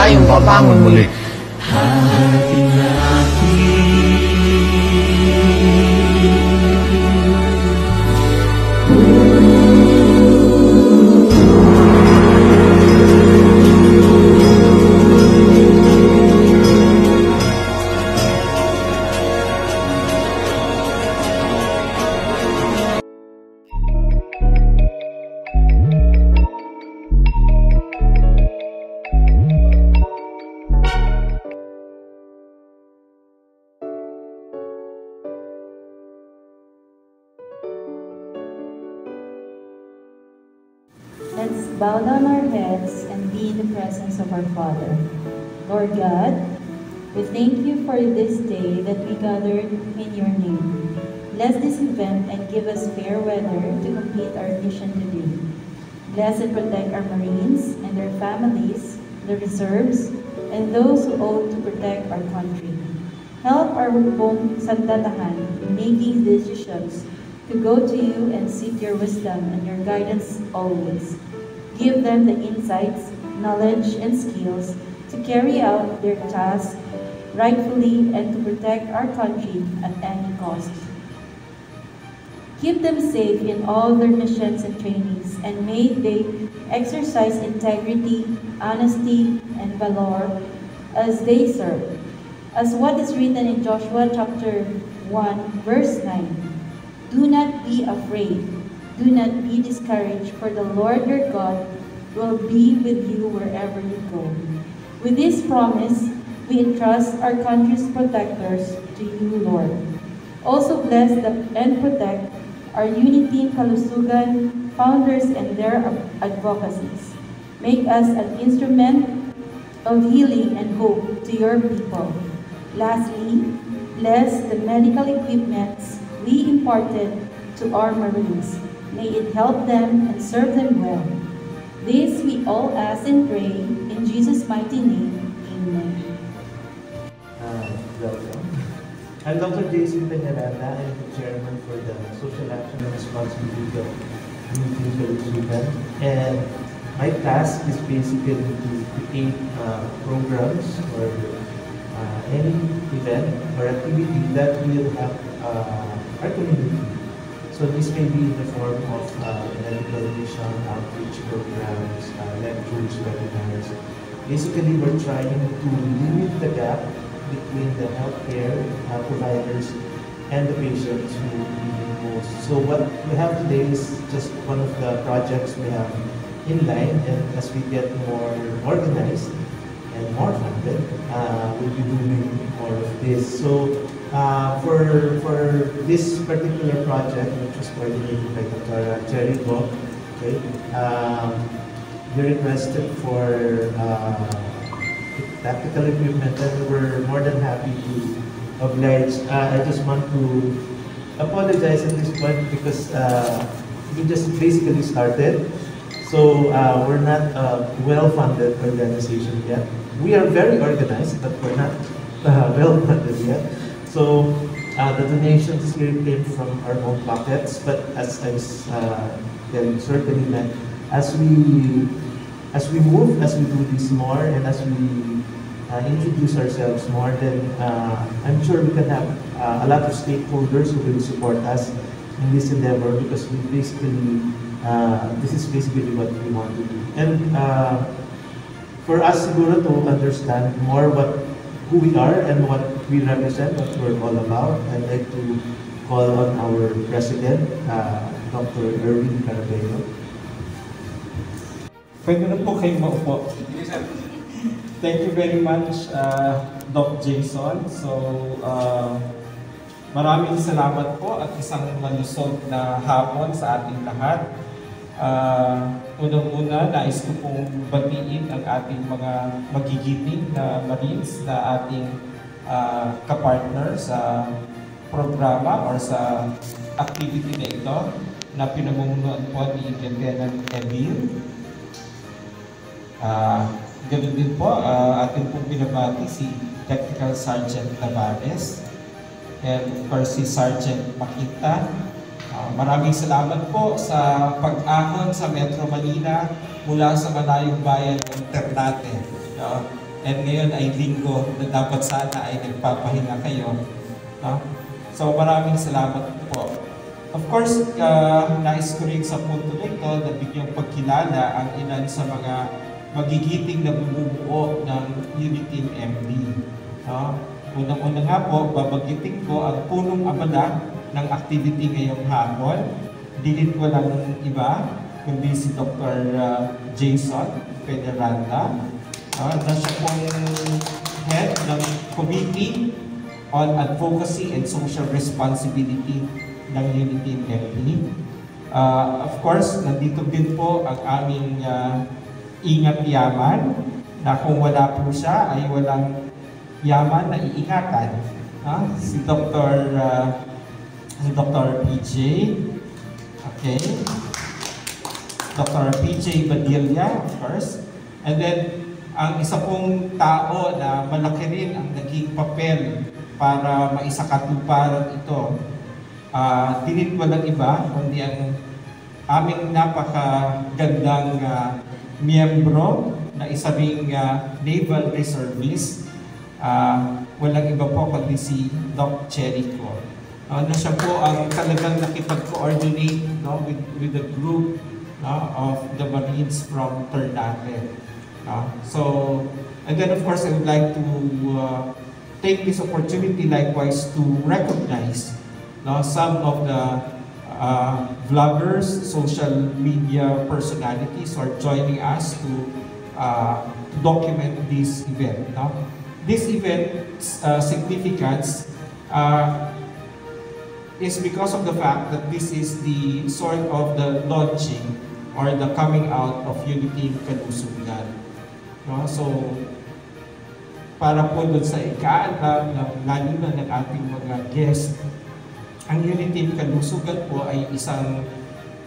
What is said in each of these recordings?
tayong babangon muli. Let's bow down our heads and be in the presence of our Father. Lord God, we thank you for this day that we gathered in your name. Bless this event and give us fair weather to complete our mission today. Bless and protect our Marines and their families, the reserves, and those who owe to protect our country. Help our buong sandatahan in making decisions to go to you and seek your wisdom and your guidance always. Give them the insights, knowledge, and skills to carry out their tasks rightfully and to protect our country at any cost. Keep them safe in all their missions and trainings, and may they exercise integrity, honesty, and valor as they serve. As what is written in Joshua chapter 1, verse 9, do not be afraid, do not be discouraged, for the Lord your God will be with you wherever you go. With this promise, we entrust our country's protectors to you, Lord. Also bless and protect our Unity Kalusugan founders and their advocacies. Make us an instrument of healing and hope to your people. Lastly, bless the medical equipments we imparted to our Marines. May it help them and serve them well. This we all ask and pray in Jesus' mighty name. Amen. Welcome. I'm Dr. Jason Peñaranda. I'm the chairman for the Social Action and Responsibility of Unity Kalusugan. And my task is basically to create programs or any event or activity that will help our community. So this may be in the form of medical mission, outreach programs, lectures, webinars. Basically, we're trying to limit the gap between the healthcare providers and the patients who need it most. So what we have today is just one of the projects we have in line, and as we get more organized and more funded, we'll be doing more of this. So for this particular project, which was coordinated by Dr. Cherry Go, okay, we requested for tactical equipment, and we're more than happy to oblige. I just want to apologize at this point because we just basically started. So we're not a well-funded organization yet. We are very organized, but we're not well-funded yet. So the donations here came from our own pockets, but as I was telling certainly that as we move, as we do this more, and as we introduce ourselves more, then I'm sure we can have a lot of stakeholders who will support us in this endeavor, because we basically this is basically what we want to do. And for us siguro to understand more who we are and what we represent, what we're all about, I'd like to call on our president, Dr. Erwin Carabello. Pwede na po kayong maupo. Thank you very much, Doc Jason. So, maraming salamat po at isang malusog na hapon sa ating lahat. Unang-una, nais ko pong batiin ang ating mga magigiting na Marines na ating kapartner sa programa or sa activity na ito na pinamumunuan po ni Lieutenant Emil. Ganun din po, ating pong binabati si Technical Sergeant Tavares and of course si Sergeant Makita. Maraming salamat po sa pag-ahon sa Metro Manila mula sa malayong bayan ng Ternate. And ngayon ay linggo na dapat sana ay nagpapahinga kayo. No? So maraming salamat po. Of course, nais ko rin sa punto na ito na bigyang pagkilala ang ilan sa mga magigiting na bumubuo ng Uniteam MD. No? Unang-una nga po, babanggitin ko ang punong abala ng activity ngayong hapon. Dilit ko lang iba, kundi si Dr. Jason Peñaranda. Na siya pong head ng Committee on Advocacy and Social Responsibility ng Uniteam MD. Of course, nandito din po ang aming Ingat Yaman, na kung wala po siya ay walang yaman na iingatan. Si Dr. PJ. Okay. Dr. PJ Badilla, of course. And then, ang isa pong tao na malaki rin ang naging papel para maisakatuparan ito. Dinit walang iba, kundi ang aming napakagandang miyembro na isa ring Naval Reservist. Walang iba po kundi si Doc Cherico. Na siya po ang talagang nakipag-coordinate, no, with the group, no, of the Marines from Ternate. So, and then of course I would like to take this opportunity likewise to recognize, no, some of the vloggers, social media personalities who are joining us to document this event. No? This event's significance is because of the fact that this is the sort of the launching or the coming out of Uniteam Kalusugan. No? So, para po doon sa ikaalam, lalo na ng ating mga guests, ang Uniteam Kalusugan po ay isang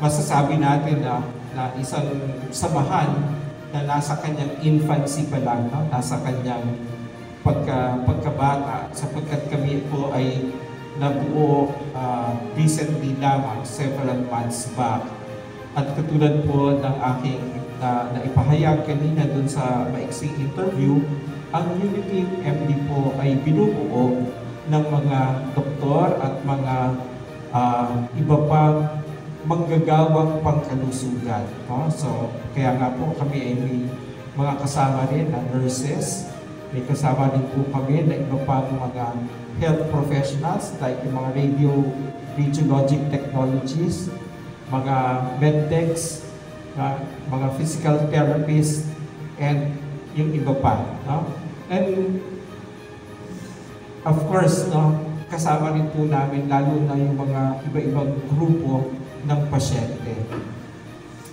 masasabi natin na isang samahan na nasa kanyang infancy pa lang, no? Nasa kanyang pagkabata, sapagkat kami po ay nabuo recently lamang, several months back. At katulad po ng aking naipahayag kanina dun sa maiksing interview, ang Uniteam MD po ay binubuo ng mga doktor at mga iba pang manggagawang pangkalusugan. No? So, kaya nga po kami ay may mga kasama rin na nurses, may kasama rin po kami na iba pang mga health professionals like yung mga radiologic technologies, mga medtechs, mga physical therapists, and yung iba pa. No? And of course, no, kasama rin po namin lalo na yung mga iba-ibang grupo ng pasyente.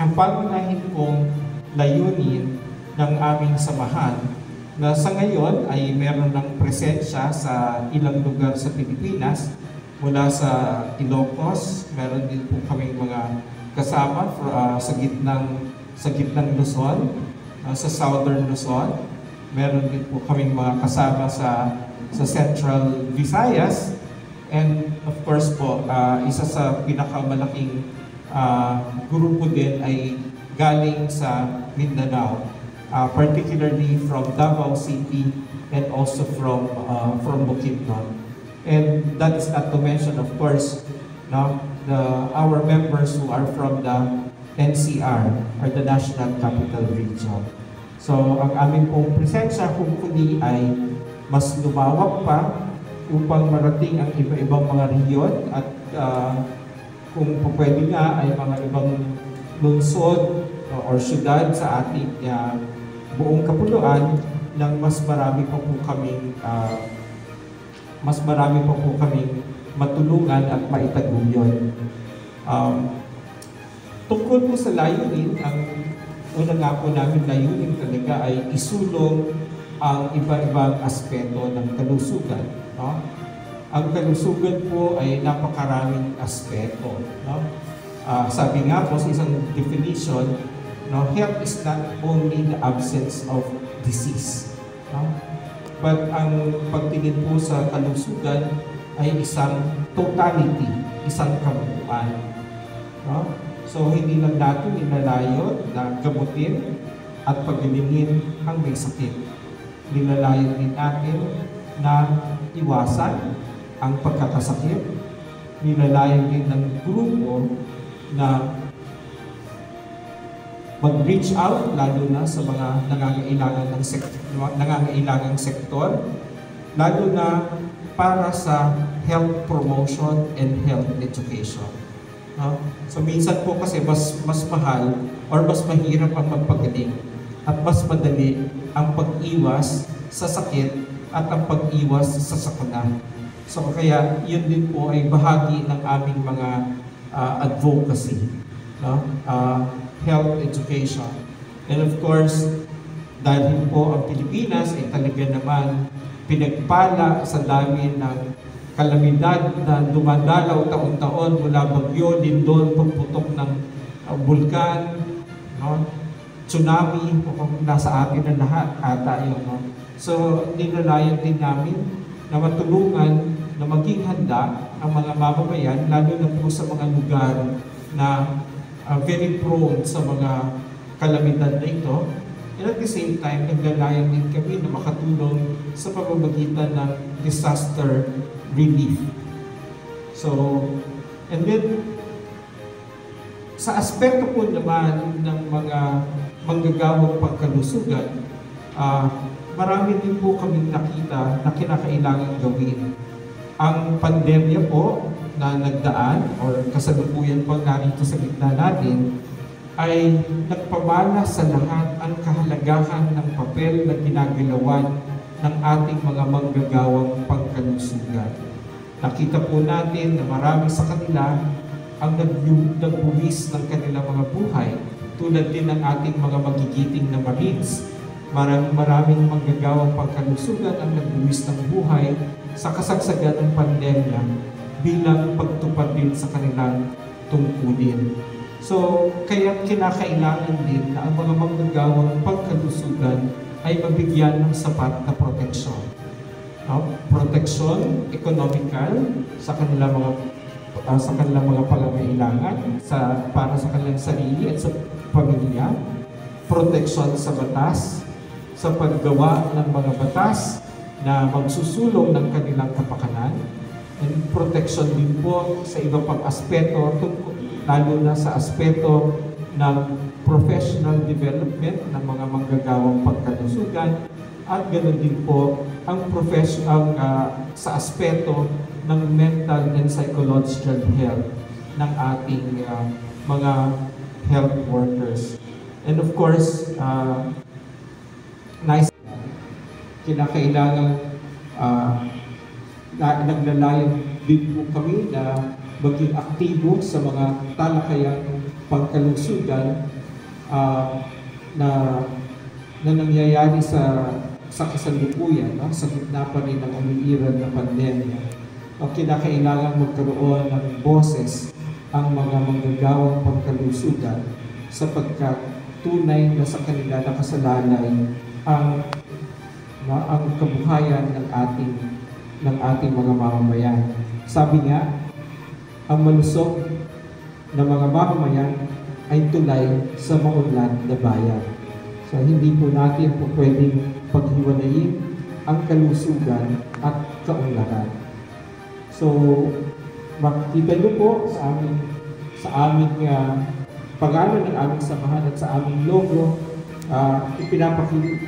Ang pangunahin pong layunin ng aming samahan na sa ngayon ay meron ng presensya sa ilang lugar sa Pilipinas, mula sa Ilocos, meron din po kaming mga kasama sa gitnang Luzon, sa Southern Luzon, meron din po kaming mga kasama sa Central Visayas, and of course po, isa sa pinakamalaking grupo din ay galing sa Mindanao, particularly from Davao City and also from Bukidnon. And that is not to mention, of course, no, our members who are from the NCR, or the National Capital Region. So, ang aming pong presensya hopefully ay mas lumawak pa upang marating ang iba-ibang mga rehiyon at kung pwede nga ay mga ibang lungsod or syudad sa ating buong kapuluan nang mas marami pa po kaming matulungan at maitaguyod. Tungkol po sa layunin, ang una nga po namin layunin talaga ay isulong ang iba-ibang aspeto ng kalusugan. No? Ang kalusugan po ay napakaraming aspeto. No? Sabi nga po sa isang definition, no, health is not only the absence of disease. No? But ang pagtingin po sa kalusugan ay isang totality, isang kabuuan. No? So, hindi lang natin inalayo na gamutin at pagalingin ang may sakit. Nilalayan din natin na iwasan ang pagkakasakit. Nilalayan din ng grupo na mag-reach out lalo na sa mga nangangailangang sektor, lalo na para sa health promotion and health education. No? So minsan po kasi mas mahal or mas mahirap ang magpagaling at mas madali ang pag-iwas sa sakit at ang pag-iwas sa sakuna. So kaya yun din po ay bahagi ng aming mga advocacy, no? Health education. And of course, dahil po ang Pilipinas ay talaga naman pinagpala sa dami ng kalamidad na dumadalaw taon-taon mula bagyo, lindol, pagputok ng bulkan, no? Tsunami, nasa atin na lahat ata yun. No? So, nilalayan din namin na matulungan na maging handa ang mga mamamayan, lalo na po sa mga lugar na very prone sa mga kalamidad na ito. And at the same time, naglalayan din kami na makatulong sa pamamagitan ng disaster relief. So, and then, sa aspekto po naman ng mga manggagawang pagkalusugan, marami din po kaming nakita na kinakailangan gawin. Ang pandemya po na nagdaan or kasalukuyan po narito sa gitna natin ay nagpamana sa lahat ang kahalagahan ng papel na ginagalawan ng ating mga manggagawang pagkalusugan. Nakita po natin na marami sa kanila ang nagbuwis ng kanilang mga buhay, tulad din ng ating mga magigiting na Marines. Maraming manggagawang pagkalusugan ang nagbuwis ng buhay sa kasagsagan ng pandemya bilang pagtupad din sa kanilang tungkulin. So, kaya kinakailangan din na ang mga manggagawang pagkalusugan ay mabigyan ng sapat na proteksyon. No? Proteksyon, economical, sa kanilang mga pangangailangan, para sa kanilang sarili at sa pamilya. Proteksyon sa batas, sa paggawa ng mga batas na magsusulong ng kanilang kapakanan, and protection din po sa iba pang aspeto, lalo na sa aspeto ng professional development ng mga manggagawang pagkalusugan, at ganoon din po ang sa aspeto ng mental and psychological health ng ating mga health workers. And of course, kinakailangan naglalayan din po kami na maging aktibo sa mga talakayang pangkalusugan na nangyayari sa kasalukuyan, no? Sa gitna pa rin ng umiiral na pandemya. Kinakailangan magkaroon ng boses ang mga manggagawang pangkalusugan sapagkat tunay na sa kanila nakasalalay ang kabuhayan ng ating mga mamamayan. Sabi nga, ang malusog na mga mamamayan ay tulay sa maunlad na bayan. So hindi po natin po pwedeng paghiwalayin ang kalusugan at kaunlaran. So makikita niyo po sa aming pangalan ng aming samahan at sa aming logo,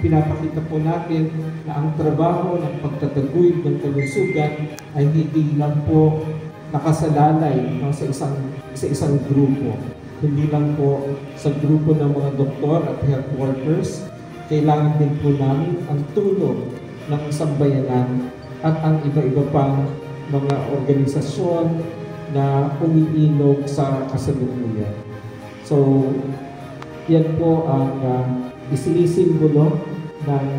pinapakita po natin na ang trabaho ng pagtataguyod ng kalusugan ay hindi lang po nakasalalay sa isang grupo. Hindi lang po sa grupo ng mga doktor at health workers. Kailangan din po namin ang tulong ng sambayanan at ang iba-iba pang mga organisasyon na umiinog sa kasalukuyan. So, yan po ang isinisimbolo ng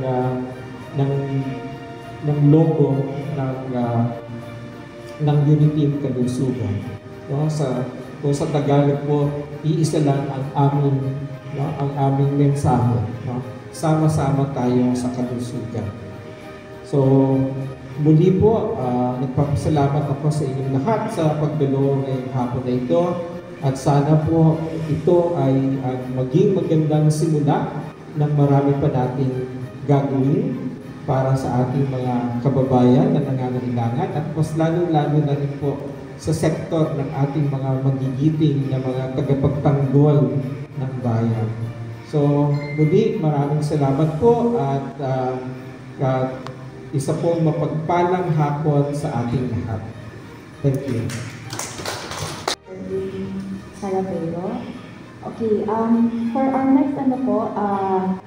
logo ng Unity in Kalusugan. No? Kung sa Tagalog po, iisa lang ang aming mensahe. No? Sama-sama tayo sa kalusugan. So, muli po, nagpapasalamat ako sa inyong lahat sa pagdalo ngayong hapon na ito. At sana po ito ay maging magandang simula ng marami pa nating gagawin para sa ating mga kababayan na nangangailangan at mas lalo-lalo na rin po sa sektor ng ating mga magigiting na mga tagapagtanggol ng bayan. So, muli, maraming salamat po at isa pong mapagpalang hapon sa ating lahat. Thank you. Saravero. Okay, for our next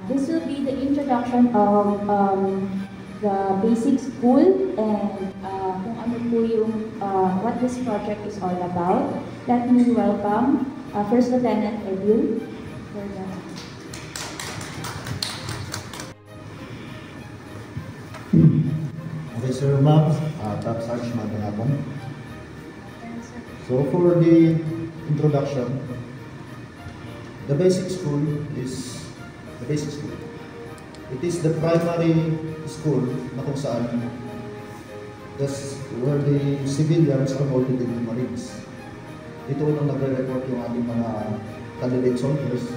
this will be the introduction of the basic school and kung ano po yung what this project is all about. Let me welcome First Lieutenant Edwin for the Okay, sir, ma'am, Top Sarge, magandang hapon. So, for the introduction, the basic school is the basic school. It is the primary school na kung saan that's where the civilians are molded into Marines. Dito unang nagre-report yung ating mga candidate soldiers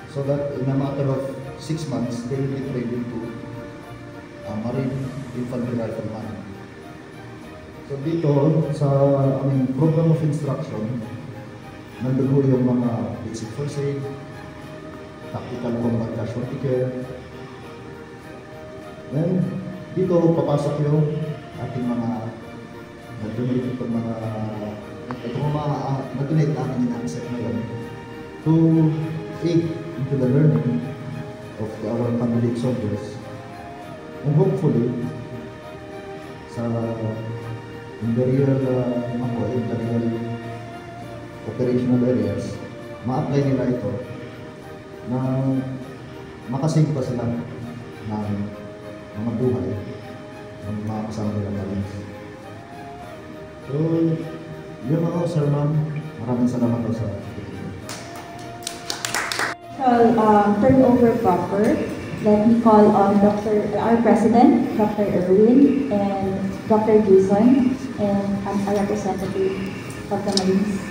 so that in a matter of 6 months, they will be trained into Marine Infantry Rifleman. So dito sa aming program of instruction, nandun ho yung mga basic first aid, tactical combat casualty care. Then dito papasok yung ating mga nag-donate itong mga nag-donate natin yung asset na yun to aid into the learning of our candidate soldiers. And hopefully, in the real operational areas, ma-apply nila ito na makasave pa sila ng mga buhay ng mga kasama nilang Marines. So, yun ako, Sir Ma'am. Maraming salamat po sa shall turn over proper. Let me call on our President, Dr. Erwin, and Dr. Jason, and a representative of the Marines.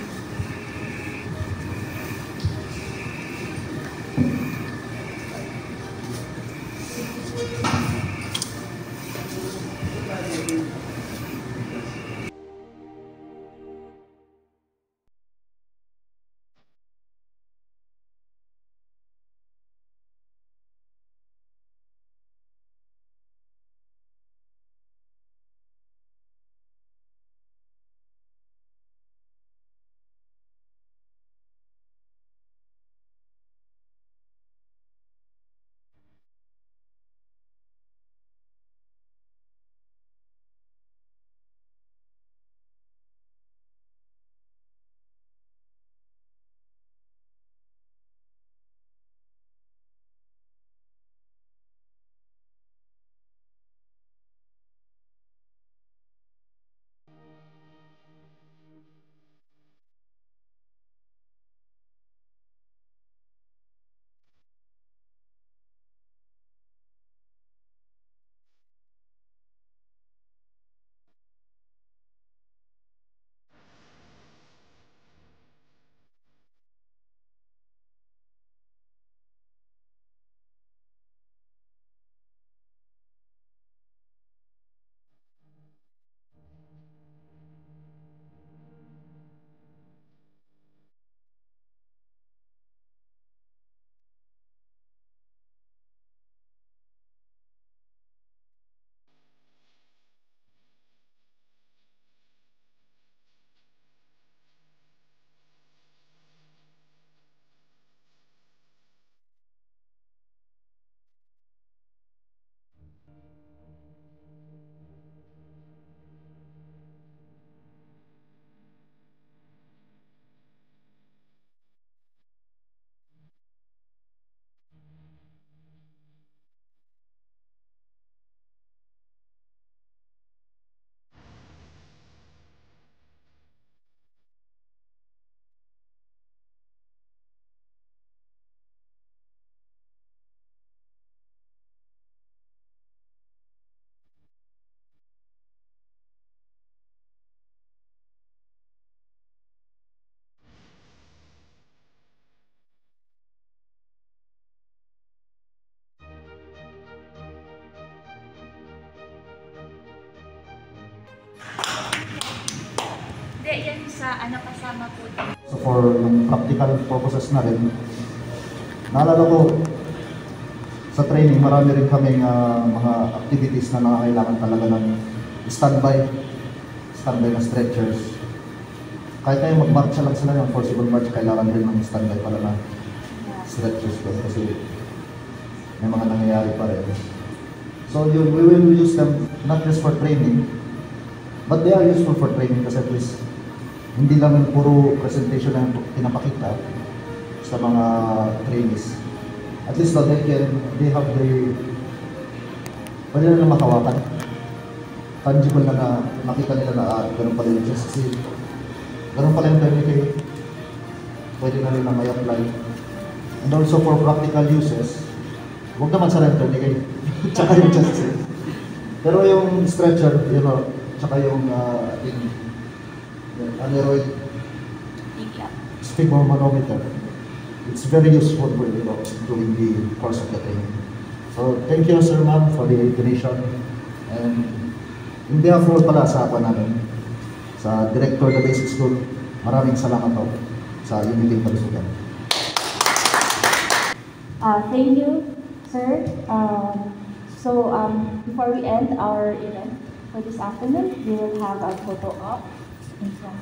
Ano kasama po dito? So for yung practical purposes na rin, naalala ko sa training, marami rin kaming mga activities na nakakailangan talaga ng standby na stretchers. Kahit tayo mag-march lang sila yung forcible march, kailangan rin ng standby pala na stretchers doon kasi may mga nangyayari pa rin. So we will use them not just for training, but they are useful for training kasi at least hindi lang yung puro presentation na pinapakita sa mga trainees. At least they have pwede na makawakan. Tangible na makita nila na ganun pala yung kasi ganun pala yung technique, pwede na rin na may apply. And also for practical uses, huwag naman sa renter ni tsaka yung justice. Pero yung stretcher, tsaka yung aneroid sphygmomanometer, it's very useful for during the course of the training. So thank you Sir Ma'am for the donation, and in behalf of pala sa namin, sa Director of the Basic School, maraming salamat po sa Uniting Kalusugan. Thank you, sir. Before we end our event for this afternoon, we will have a photo op in front.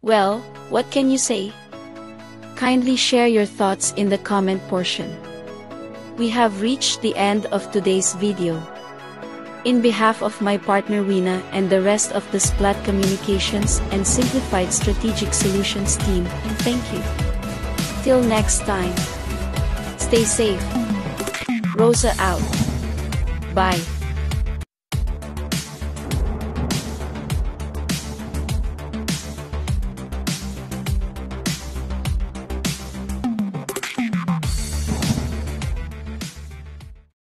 Well, what can you say? Kindly share your thoughts in the comment portion. We have reached the end of today's video. In behalf of my partner Rina and the rest of the Splat Communications and Simplified Strategic Solutions team, thank you. Till next time. Stay safe. Rosa out. Bye.